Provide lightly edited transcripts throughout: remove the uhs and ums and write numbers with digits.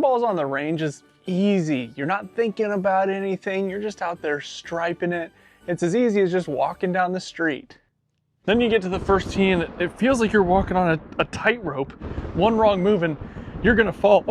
balls on the range is easy. You're not thinking about anything. You're just out there striping it. It's as easy as just walking down the street. Then you get to the first tee and it feels like you're walking on a tightrope. One wrong move and you're gonna fall.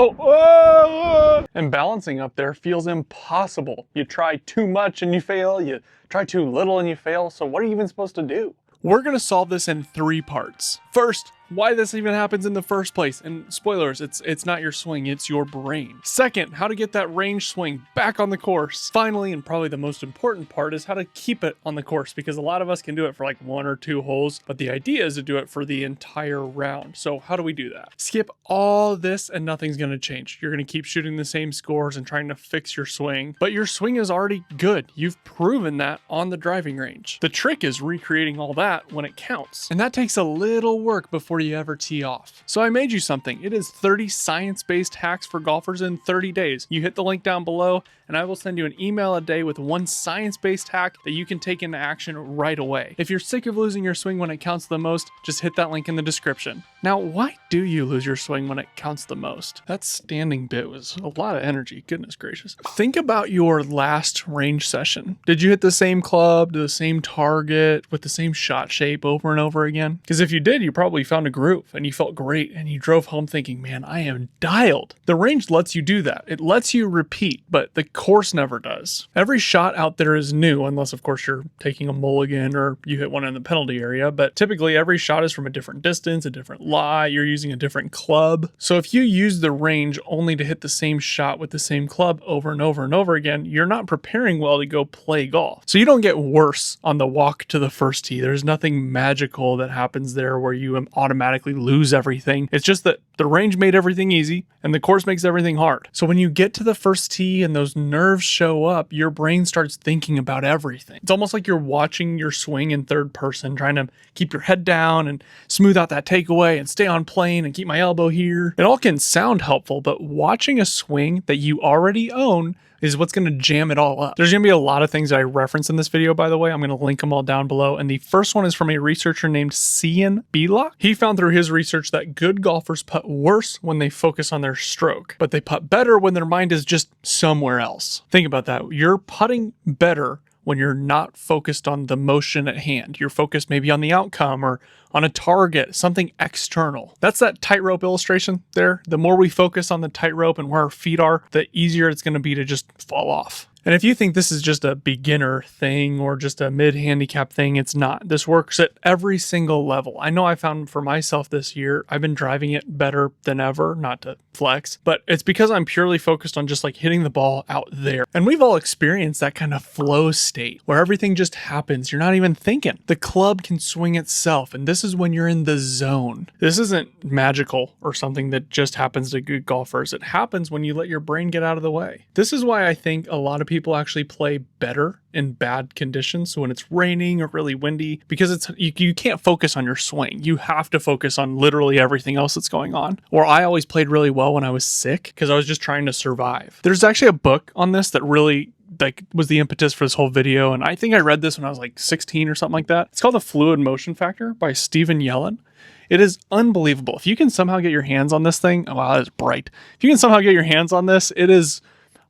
And balancing up there feels impossible. You try too much and you fail. You try too little and you fail. So what are you even supposed to do? We're gonna solve this in 3 parts. First, why this even happens in the first place. And spoilers, it's not your swing, it's your brain. Second, how to get that range swing back on the course. Finally, and probably the most important part, is how to keep it on the course, because a lot of us can do it for like 1 or 2 holes, but the idea is to do it for the entire round. So how do we do that? Skip all this and nothing's gonna change. You're gonna keep shooting the same scores and trying to fix your swing, but your swing is already good. You've proven that on the driving range. The trick is recreating all that when it counts. And that takes a little work before you ever tee off. So I made you something. It is 30 science-based hacks for golfers in 30 days. You hit the link down below and I will send you an email a day with 1 science-based hack that you can take into action right away. If you're sick of losing your swing when it counts the most, just hit that link in the description. Now, why do you lose your swing when it counts the most? That standing bit was a lot of energy, goodness gracious. Think about your last range session. Did you hit the same club, to the same target, with the same shot shape over and over again? Because if you did, you probably found a groove and you felt great and you drove home thinking, man, I am dialed. The range lets you do that. It lets you repeat, but the course never does. Every shot out there is new, unless of course you're taking a mulligan or you hit one in the penalty area, but typically every shot is from a different distance, a different lie, you're using a different club. So if you use the range only to hit the same shot with the same club over and over and over again, you're not preparing well to go play golf. So you don't get worse on the walk to the first tee. There's nothing magical that happens there where you automatically lose everything. It's just that the range made everything easy and the course makes everything hard. So when you get to the first tee and those nerves show up, your brain starts thinking about everything. It's almost like you're watching your swing in third person, trying to keep your head down and smooth out that takeaway and stay on plane and keep my elbow here. It all can sound helpful, but watching a swing that you already own is what's going to jam it all up. There's going to be a lot of things that I reference in this video, by the way. I'm going to link them all down below. And the first one is from a researcher named Sian Beilock. He found through his research that good golfers putt worse when they focus on their stroke, but they putt better when their mind is just somewhere else. Think about that. You're putting better when you're not focused on the motion at hand. You're focused maybe on the outcome or on a target, something external. That's that tightrope illustration there. The more we focus on the tightrope and where our feet are, the easier it's going to be to just fall off. And if you think this is just a beginner thing or just a mid-handicap thing, it's not. This works at every single level. I know I found for myself this year, I've been driving it better than ever, not to flex, but it's because I'm purely focused on just like hitting the ball out there. And we've all experienced that kind of flow state where everything just happens. You're not even thinking. The club can swing itself, and this is when you're in the zone. This isn't magical or something that just happens to good golfers. It happens when you let your brain get out of the way. This is why I think a lot of people actually play better in bad conditions. So when it's raining or really windy, because you can't focus on your swing. You have to focus on literally everything else that's going on. Or I always played really well when I was sick because I was just trying to survive. There's actually a book on this that really was the impetus for this whole video. And I think I read this when I was like 16 or something like that. It's called The Fluid Motion Factor by Stephen Yellen. It is unbelievable. If you can somehow get your hands on this thing, oh wow, that is bright. If you can somehow get your hands on this, it is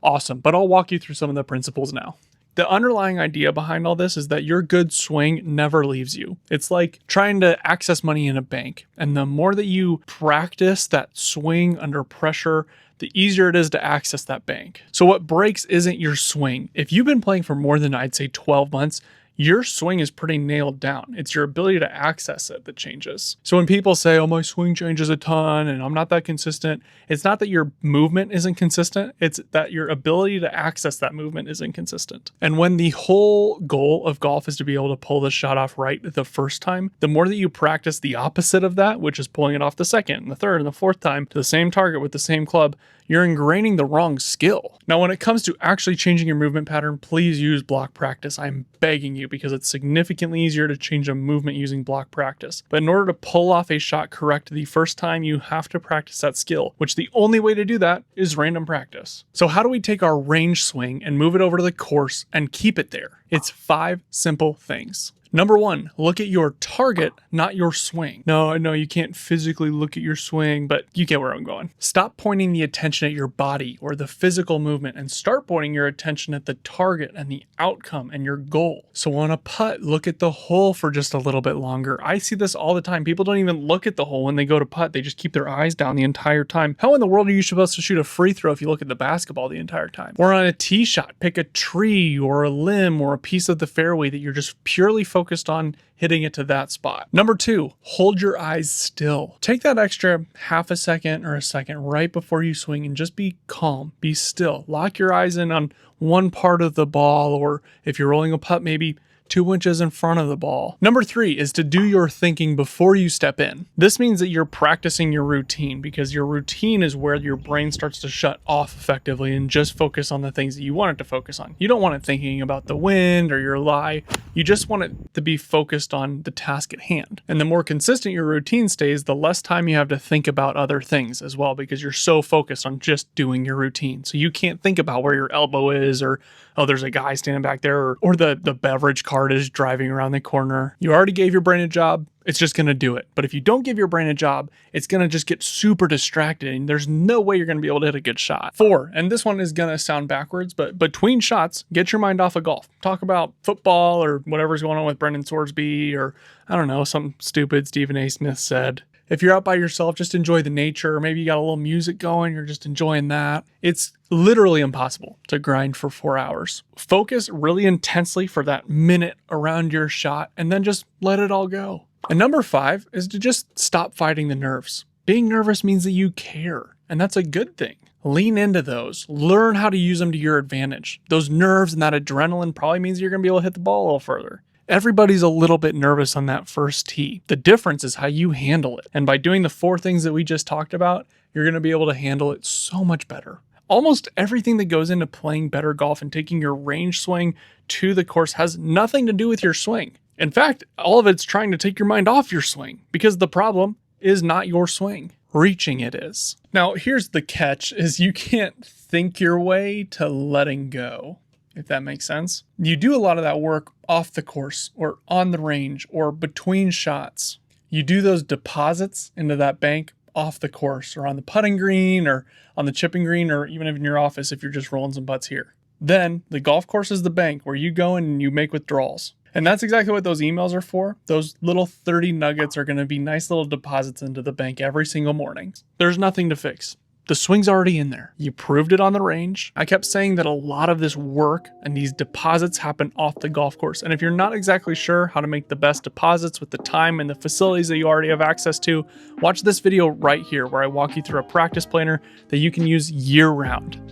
awesome. But I'll walk you through some of the principles now. The underlying idea behind all this is that your good swing never leaves you. It's like trying to access money in a bank. And the more that you practice that swing under pressure, the easier it is to access that bank. So what breaks isn't your swing. If you've been playing for more than, I'd say, 12 months, your swing is pretty nailed down. It's your ability to access it that changes. So when people say, oh, my swing changes a ton and I'm not that consistent, it's not that your movement isn't consistent. It's that your ability to access that movement is inconsistent. And when the whole goal of golf is to be able to pull the shot off right the first time, the more that you practice the opposite of that, which is pulling it off the second and the third and the fourth time to the same target with the same club, you're ingraining the wrong skill. Now, when it comes to actually changing your movement pattern, please use block practice. I'm begging you, because it's significantly easier to change a movement using block practice. But in order to pull off a shot correct the first time, you have to practice that skill, which the only way to do that is random practice. So how do we take our range swing and move it over to the course and keep it there? It's 5 simple things. Number 1, look at your target, not your swing. No, I know you can't physically look at your swing, but you get where I'm going. Stop pointing the attention at your body or the physical movement and start pointing your attention at the target and the outcome and your goal. So on a putt, look at the hole for just a little bit longer. I see this all the time. People don't even look at the hole when they go to putt. They just keep their eyes down the entire time. How in the world are you supposed to shoot a free throw if you look at the basketball the entire time? Or on a tee shot, pick a tree or a limb or a piece of the fairway that you're just purely focused on hitting it to that spot. Number 2, hold your eyes still. Take that extra half a second or a second right before you swing and just be calm, be still. Lock your eyes in on one part of the ball, or if you're rolling a putt, maybe 2 inches in front of the ball. Number 3 is to do your thinking before you step in. This means that you're practicing your routine, because your routine is where your brain starts to shut off effectively and just focus on the things that you want it to focus on. You don't want it thinking about the wind or your lie. You just want it to be focused on the task at hand. And the more consistent your routine stays, the less time you have to think about other things as well, because you're so focused on just doing your routine. So you can't think about where your elbow is, or, oh, there's a guy standing back there, or the beverage cart is driving around the corner. You already gave your brain a job. It's just going to do it. But if you don't give your brain a job, it's going to just get super distracted and there's no way you're going to be able to hit a good shot. 4, and this one is going to sound backwards, but between shots, get your mind off of golf. Talk about football or whatever's going on with Brendan Sorsby, or I don't know, some stupid Stephen A. Smith said. If you're out by yourself, just enjoy the nature. Or maybe you got a little music going, you're just enjoying that. It's literally impossible to grind for 4 hours. Focus really intensely for that minute around your shot and then just let it all go. And number 5 is to just stop fighting the nerves. Being nervous means that you care, and that's a good thing. Lean into those. Learn how to use them to your advantage. Those nerves and that adrenaline probably means you're going to be able to hit the ball a little further. Everybody's a little bit nervous on that first tee. The difference is how you handle it. And by doing the 4 things that we just talked about, you're going to be able to handle it so much better. Almost everything that goes into playing better golf and taking your range swing to the course has nothing to do with your swing. In fact, all of it's trying to take your mind off your swing, because the problem is not your swing. Reaching it is. Now, here's the catch, is you can't think your way to letting go, if that makes sense. You do a lot of that work off the course or on the range or between shots. You do those deposits into that bank off the course or on the putting green or on the chipping green, or even in your office if you're just rolling some putts here. Then the golf course is the bank where you go in and you make withdrawals. And that's exactly what those emails are for. Those little 30 nuggets are going to be nice little deposits into the bank every single morning. There's nothing to fix. The swing's already in there. You proved it on the range. I kept saying that a lot of this work and these deposits happen off the golf course. And if you're not exactly sure how to make the best deposits with the time and the facilities that you already have access to, watch this video right here where I walk you through a practice planner that you can use year round.